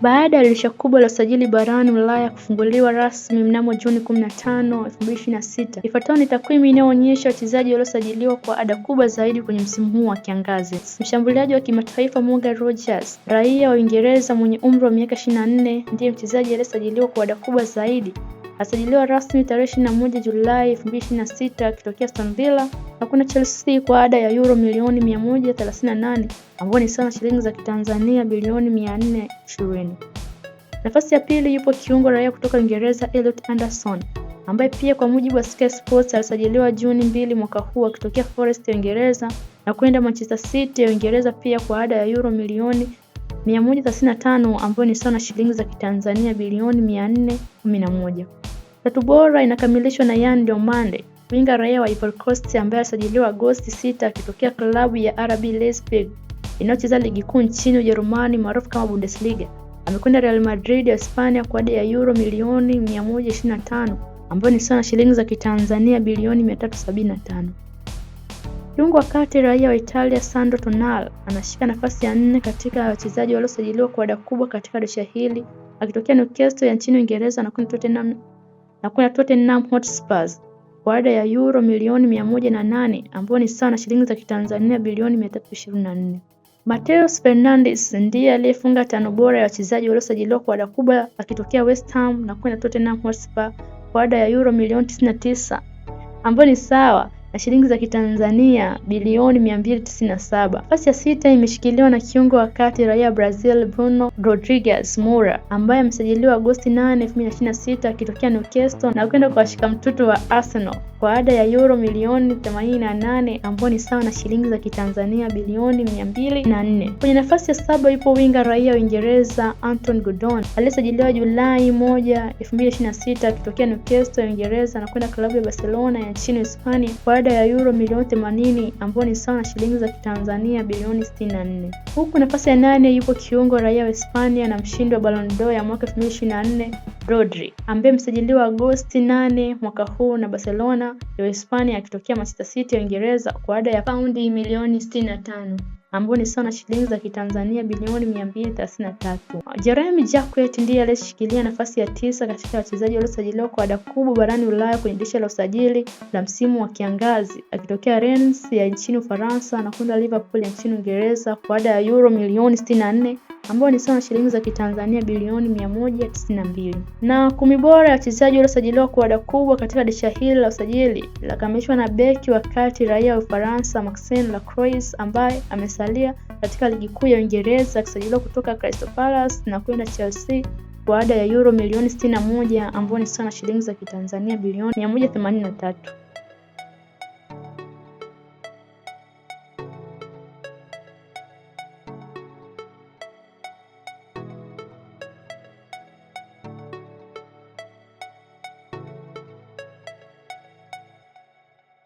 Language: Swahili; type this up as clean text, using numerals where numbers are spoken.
Baada ya dirisha kubwa la usajili barani Ulaya kufunguliwa rasmi mnamo Juni 15, 2026, ifuatayo ni takwimu inayoonyesha wachezaji waliosajiliwa kwa ada kubwa zaidi kwenye msimu huu wa kiangazi. Mshambuliaji wa kimataifa Morgan Rogers, raia wa Uingereza mwenye umri wa miaka 24, ndiye mchezaji aliyesajiliwa kwa ada kubwa zaidi. Asajiliwa rasmi tarehe 21 Julai 2026 akitokea Aston Villa na kwenda Chelsea kwa ada ya euro milioni 138 ambayo ni sawa na shilingi za Kitanzania bilioni 420. Nafasi ya pili yupo kiungo raia kutoka Uingereza Elliot Anderson ambaye pia kwa mujibu wa Sky Sports alisajiliwa Juni 2 mwaka huu akitokea Forest ya Uingereza na kwenda Manchester City ya Uingereza pia kwa ada ya euro milioni 135 ambayo ni sawa na shilingi za Kitanzania bilioni 411. Tatu bora inakamilishwa na Yan Diomande, winga raia wa Ivory Coast ambaye alisajiliwa Agosti 6 akitokea klabu ya RB Leipzig inayocheza ligi kuu nchini Ujerumani maarufu kama Bundesliga. Amekwenda Real Madrid ya Hispania kwa ada ya euro milioni 125 ambayo ni sawa na shilingi za Kitanzania bilioni 375. Kiungo wa kati raia wa Italia Sandro Tonali anashika nafasi ya 4 katika wachezaji waliosajiliwa kwa ada kubwa katika dirisha hili akitokea Newcastle ya nchini Uingereza na kwenda Tottenham Hotspur kwa ada ya euro milioni 108 ambayo ni sawa na shilingi za Kitanzania bilioni 324. Mateus Fernandes ndiye aliyefunga tano bora ya wachezaji waliosajiliwa kwa ada kubwa akitokea West Ham na kwenda Tottenham Hotspur kwa ada ya euro milioni 99 ambayo ni sawa na shilingi za Kitanzania bilioni 297. Nafasi ya 6 imeshikiliwa na kiungo wa kati raia Brazil Bruno Rodrigues Moura ambaye amesajiliwa Agosti 8, 2026 akitokea Newcastle na kwenda kwa washika mtoto wa Arsenal kwa ada ya euro milioni 88 ambayo ni sawa na shilingi za Kitanzania bilioni 204. Kwenye nafasi ya 7 yupo winga raia wa Uingereza Anton Gordon aliyesajiliwa Julai 1, 2026 akitokea Newcastle ya Uingereza na kwenda klabu ya Barcelona ya nchini Hispania kwa ada ya euro milioni 80 ambayo ni sawa na shilingi za Kitanzania bilioni 64. Huku nafasi ya 8 yupo kiungo raia wa Hispania na mshindi wa Ballon d'Or ya mwaka 2024 Rodri ambaye amesajiliwa Agosti 8 mwaka huu na Barcelona ya Hispania akitokea Manchester City ya Uingereza kwa ada ya paundi milioni 65 ambayo ni sawa na shilingi za Kitanzania bilioni 233. Jeremy Jacquet ndiye aliyeshikilia nafasi ya 9 katika wachezaji waliosajiliwa kwa ada kubwa barani Ulaya kwenye dirisha la usajili la msimu wa kiangazi akitokea Rennes ya nchini Ufaransa na kwenda Liverpool ya nchini Uingereza kwa ada ya euro milioni 64 ambayo ni sawa na shilingi za Kitanzania bilioni 192. Na 10 bora ya wachezaji waliosajiliwa kwa ada kubwa katika dirisha hili la usajili linakamilishwa na beki wa kati raia wa Ufaransa Maxime Lacroix ambaye amesalia katika ligi kuu ya Uingereza akisajiliwa kutoka Crystal Palace na kwenda Chelsea kwa ada ya euro milioni 61 ambayo ni sawa na shilingi za Kitanzania bilioni 183.